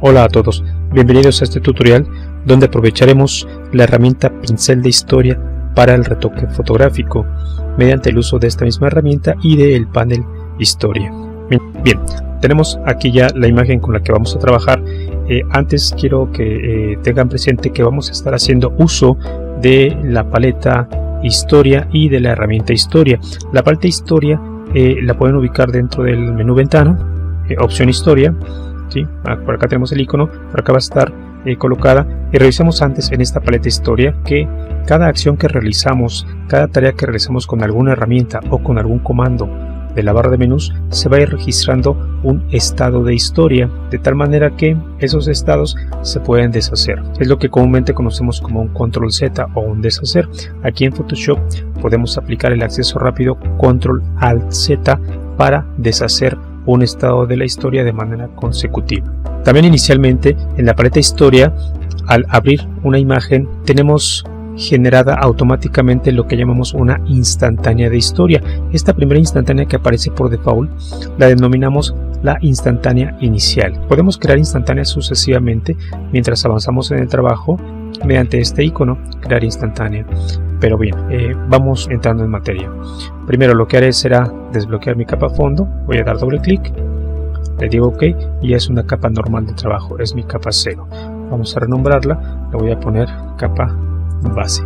Hola a todos, bienvenidos a este tutorial donde aprovecharemos la herramienta pincel de historia para el retoque fotográfico mediante el uso de esta misma herramienta y del panel historia. Bien, tenemos aquí ya la imagen con la que vamos a trabajar. Antes quiero que tengan presente que vamos a estar haciendo uso de la paleta historia y de la herramienta historia. La paleta historia la pueden ubicar dentro del menú ventana, opción historia. ¿Sí? Por acá tenemos el icono, por acá va a estar colocada, y revisemos antes en esta paleta historia que cada acción que realizamos, cada tarea que realizamos con alguna herramienta o con algún comando de la barra de menús, se va a ir registrando un estado de historia, de tal manera que esos estados se pueden deshacer. Es lo que comúnmente conocemos como un control Z o un deshacer. Aquí en Photoshop podemos aplicar el acceso rápido control alt Z para deshacer un estado de la historia de manera consecutiva. También inicialmente en la paleta historia, al abrir una imagen, tenemos generada automáticamente lo que llamamos una instantánea de historia. Esta primera instantánea que aparece por default la denominamos la instantánea inicial. Podemos crear instantáneas sucesivamente mientras avanzamos en el trabajo mediante este icono, crear instantánea. Pero bien, vamos entrando en materia. Primero lo que haré será desbloquear mi capa fondo. Voy a dar doble clic, le digo OK y ya es una capa normal de trabajo, es mi capa 0. Vamos a renombrarla, le voy a poner capa base.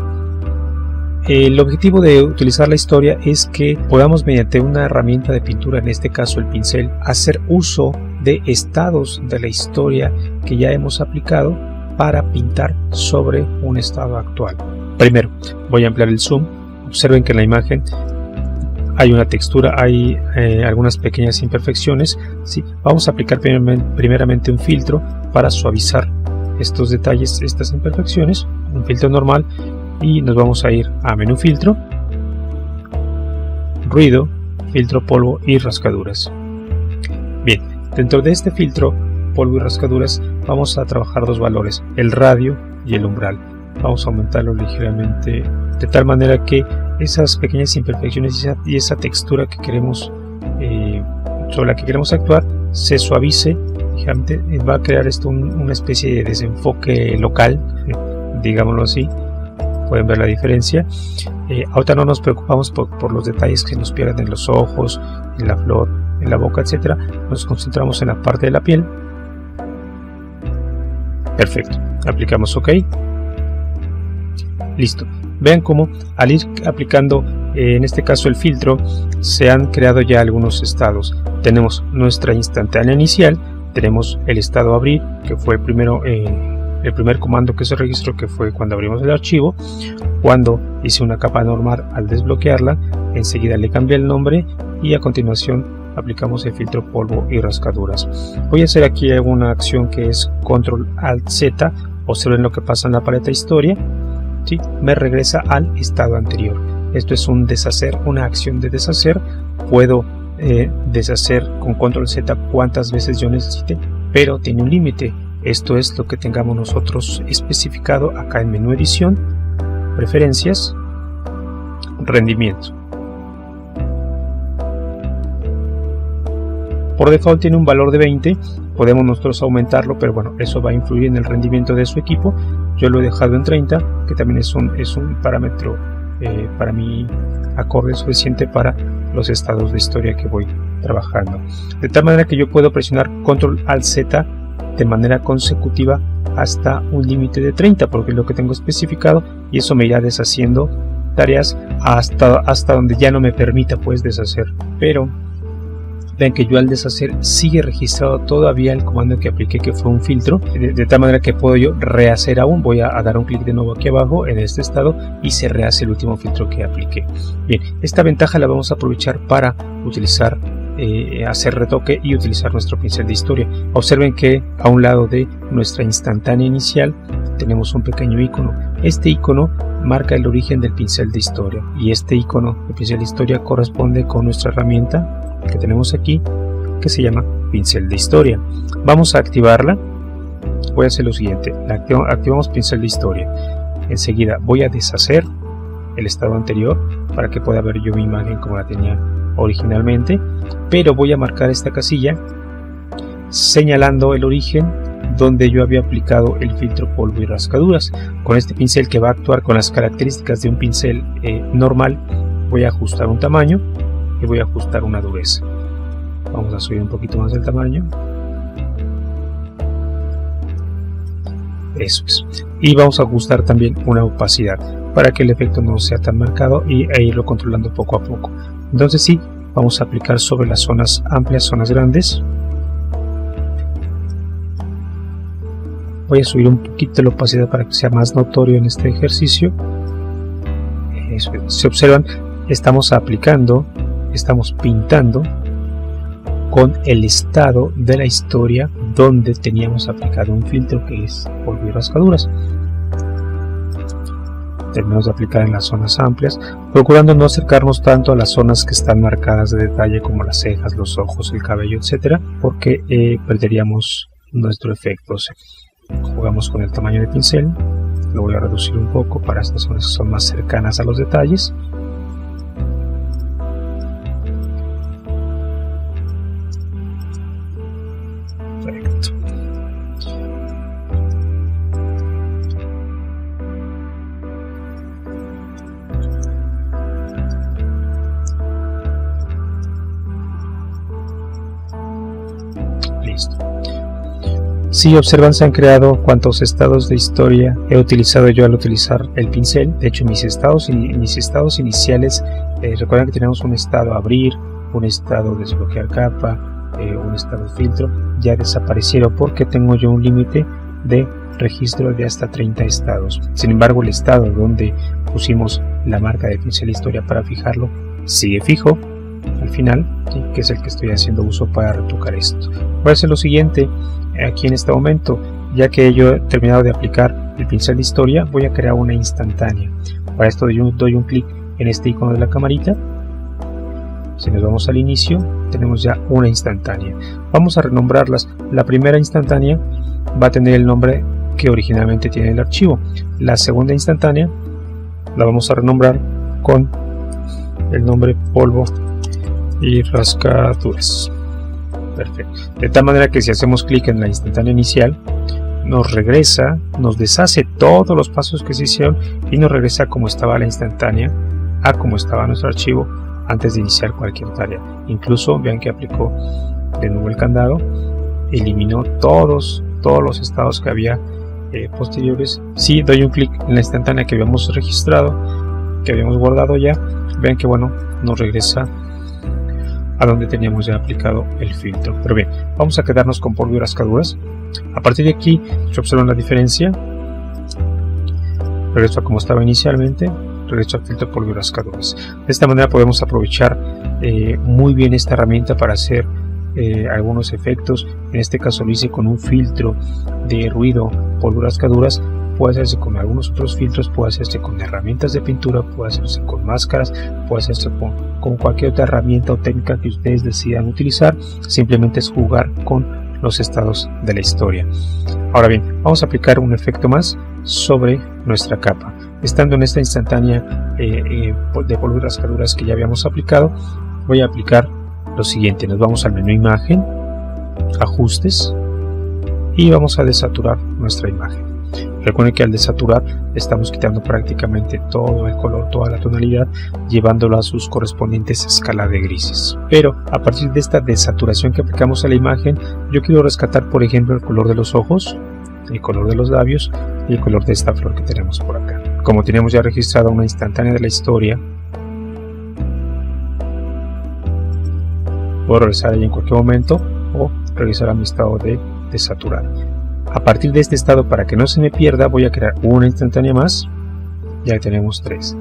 El objetivo de utilizar la historia es que podamos, mediante una herramienta de pintura, en este caso el pincel, hacer uso de estados de la historia que ya hemos aplicado para pintar sobre un estado actual. Primero voy a ampliar el zoom. Observen que en la imagen hay una textura, hay algunas pequeñas imperfecciones. ¿Sí? Vamos a aplicar primeramente un filtro para suavizar estos detalles, estas imperfecciones, un filtro normal, y nos vamos a ir a menú filtro, ruido, filtro polvo y rascaduras. Bien, dentro de este filtro polvo y rascaduras vamos a trabajar dos valores, el radio y el umbral. Vamos a aumentarlo ligeramente de tal manera que esas pequeñas imperfecciones y esa textura que queremos sobre la que queremos actuar se suavice. Va a crear esto una especie de desenfoque local, digámoslo así. Pueden ver la diferencia. Ahorita no nos preocupamos por los detalles que nos pierden en los ojos, en la flor, en la boca, etcétera. Nos concentramos en la parte de la piel. Perfecto, aplicamos OK. Listo. Vean cómo al ir aplicando en este caso el filtro se han creado ya algunos estados. Tenemos nuestra instantánea inicial, tenemos el estado abrir, que fue el primer comando que se registró, que fue cuando abrimos el archivo. Cuando hice una capa normal al desbloquearla, enseguida le cambié el nombre y a continuación aplicamos el filtro polvo y rascaduras. Voy a hacer aquí alguna acción que es control alt Z. Observen lo que pasa en la paleta historia. ¿Sí? Me regresa al estado anterior. Esto es un deshacer, una acción de deshacer. Puedo deshacer con control Z cuantas veces yo necesite, pero tiene un límite. Esto es lo que tengamos nosotros especificado acá en menú edición, preferencias, rendimiento. Por default tiene un valor de 20, podemos nosotros aumentarlo, pero bueno, eso va a influir en el rendimiento de su equipo. Yo lo he dejado en 30, que también es un parámetro para mí acorde, suficiente para los estados de historia que voy trabajando. De tal manera que yo puedo presionar control alt Z de manera consecutiva hasta un límite de 30, porque es lo que tengo especificado, y eso me irá deshaciendo tareas hasta donde ya no me permita pues deshacer. Pero vean que yo al deshacer sigue registrado todavía el comando que apliqué, que fue un filtro, de tal manera que puedo yo rehacer aún. Voy a dar un clic de nuevo aquí abajo en este estado y se rehace el último filtro que apliqué. Bien, esta ventaja la vamos a aprovechar para utilizar, hacer retoque y utilizar nuestro pincel de historia. Observen que a un lado de nuestra instantánea inicial tenemos un pequeño icono. Este icono marca el origen del pincel de historia, y este icono de pincel de historia corresponde con nuestra herramienta que tenemos aquí, que se llama pincel de historia. Vamos a activarla. Voy a hacer lo siguiente: activamos pincel de historia. Enseguida voy a deshacer el estado anterior para que pueda ver yo mi imagen como la tenía originalmente, pero voy a marcar esta casilla señalando el origen donde yo había aplicado el filtro polvo y rascaduras. Con este pincel, que va a actuar con las características de un pincel normal, voy a ajustar un tamaño y voy a ajustar una dureza. Vamos a subir un poquito más el tamaño. Eso es. Y vamos a ajustar también una opacidad para que el efecto no sea tan marcado e irlo controlando poco a poco. Entonces sí, vamos a aplicar sobre las zonas amplias, zonas grandes. Voy a subir un poquito la opacidad para que sea más notorio en este ejercicio. Eso es. Si observan, estamos aplicando, estamos pintando con el estado de la historia donde teníamos aplicado un filtro, que es polvo y rascaduras. Terminamos de aplicar en las zonas amplias, procurando no acercarnos tanto a las zonas que están marcadas de detalle, como las cejas, los ojos, el cabello, etcétera, porque perderíamos nuestro efecto. Jugamos con el tamaño de pincel, lo voy a reducir un poco para estas zonas que son más cercanas a los detalles. Perfecto. Listo. Si observan, se han creado cuantos estados de historia he utilizado yo al utilizar el pincel. De hecho, mis estados iniciales, recuerden que tenemos un estado abrir, un estado desbloquear capa, un estado filtro, ya desaparecieron porque tengo yo un límite de registro de hasta 30 estados. Sin embargo, el estado donde pusimos la marca de pincel historia para fijarlo sigue fijo al final, ¿sí? Que es el que estoy haciendo uso para retocar esto. Voy a hacer lo siguiente aquí en este momento. Ya que yo he terminado de aplicar el pincel de historia, voy a crear una instantánea. Para esto doy un clic en este icono de la camarita. Si nos vamos al inicio, tenemos ya una instantánea. Vamos a renombrarlas. La primera instantánea va a tener el nombre que originalmente tiene el archivo. La segunda instantánea la vamos a renombrar con el nombre polvo y rascaduras. Perfecto. De tal manera que si hacemos clic en la instantánea inicial, nos regresa, nos deshace todos los pasos que se hicieron y nos regresa como estaba la instantánea, a como estaba nuestro archivo antes de iniciar cualquier tarea. Incluso vean que aplicó de nuevo el candado, eliminó todos los estados que había posteriores. Si doy un clic en la instantánea que habíamos registrado, que habíamos guardado ya, vean que bueno, nos regresa a donde teníamos ya aplicado el filtro. Pero bien, vamos a quedarnos con polvo y rascaduras. A partir de aquí, si observan la diferencia, regreso a como estaba inicialmente, regreso al filtro polvo y rascaduras. De esta manera podemos aprovechar muy bien esta herramienta para hacer algunos efectos. En este caso lo hice con un filtro de ruido polvo y rascaduras. Puede hacerse con algunos otros filtros, puede hacerse con herramientas de pintura, puede hacerse con máscaras, puede hacerse con cualquier otra herramienta o técnica que ustedes decidan utilizar. Simplemente es jugar con los estados de la historia. Ahora bien, vamos a aplicar un efecto más sobre nuestra capa. Estando en esta instantánea de polvo y rascaduras que ya habíamos aplicado, voy a aplicar lo siguiente. Nos vamos al menú imagen, ajustes, y vamos a desaturar nuestra imagen. Recuerden que al desaturar estamos quitando prácticamente todo el color, toda la tonalidad, llevándolo a sus correspondientes escala de grises. Pero a partir de esta desaturación que aplicamos a la imagen, yo quiero rescatar, por ejemplo, el color de los ojos, el color de los labios y el color de esta flor que tenemos por acá. Como tenemos ya registrado una instantánea de la historia, puedo regresar ahí en cualquier momento o regresar a mi estado de desaturar. A partir de este estado, para que no se me pierda, voy a crear una instantánea más. Ya tenemos 3.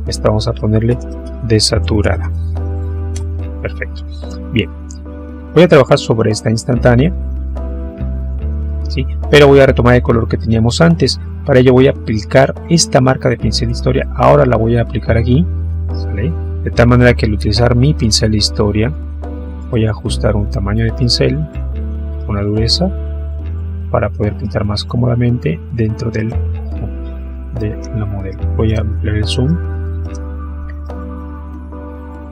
Esta vamos a ponerle desaturada. Perfecto. Bien, voy a trabajar sobre esta instantánea, ¿sí? Pero voy a retomar el color que teníamos antes. Para ello voy a aplicar esta marca de pincel de historia. Ahora la voy a aplicar aquí, ¿sale? De tal manera que al utilizar mi pincel de historia, voy a ajustar un tamaño de pincel, una dureza, para poder pintar más cómodamente dentro de la modelo. Voy a ampliar el zoom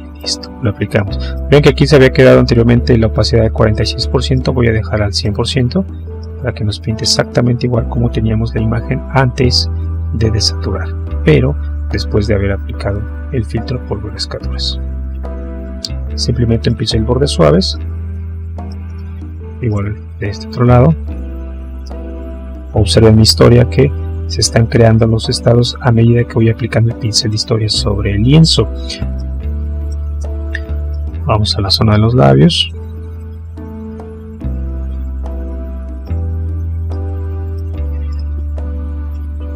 y listo, lo aplicamos. Ven que aquí se había quedado anteriormente la opacidad de 46%, voy a dejar al 100% para que nos pinte exactamente igual como teníamos la imagen antes de desaturar, pero después de haber aplicado el filtro polvo de rascaduras. Simplemente en pincel bordes suaves, igual de este otro lado. Observen mi historia que se están creando los estados a medida que voy aplicando el pincel de historia sobre el lienzo. Vamos a la zona de los labios.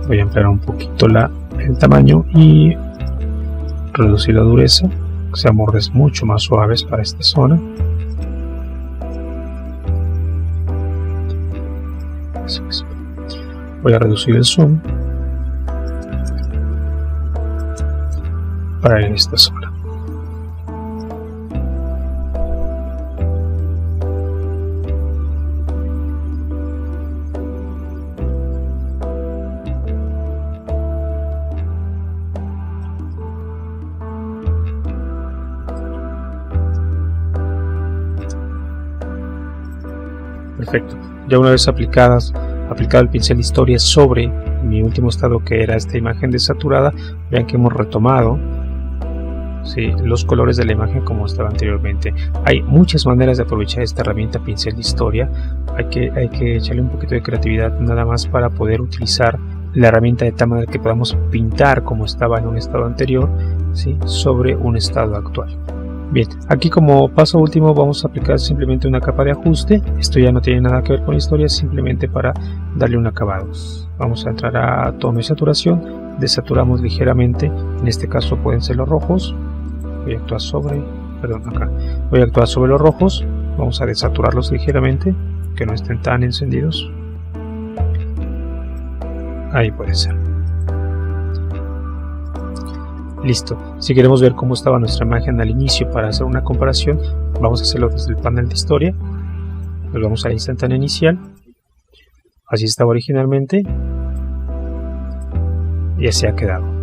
Voy a ampliar un poquito el tamaño y reducir la dureza, que sean bordes mucho más suaves para esta zona. Eso es. Voy a reducir el zoom para ir en esta zona. Perfecto. Ya una vez aplicado el pincel de historia sobre mi último estado, que era esta imagen desaturada, vean que hemos retomado los colores de la imagen como estaba anteriormente. Hay muchas maneras de aprovechar esta herramienta pincel de historia. Hay que echarle un poquito de creatividad nada más para poder utilizar la herramienta de tal manera que podamos pintar como estaba en un estado anterior, sobre un estado actual. Bien, aquí como paso último vamos a aplicar simplemente una capa de ajuste. Esto ya no tiene nada que ver con la historia, simplemente para darle un acabado. Vamos a entrar a tono y saturación, desaturamos ligeramente, en este caso pueden ser los rojos. Voy a actuar sobre los rojos, vamos a desaturarlos ligeramente, que no estén tan encendidos. Ahí puede ser. Listo. Si queremos ver cómo estaba nuestra imagen al inicio para hacer una comparación, vamos a hacerlo desde el panel de historia. Nos vamos a la instantánea inicial. Así estaba originalmente y así ha quedado.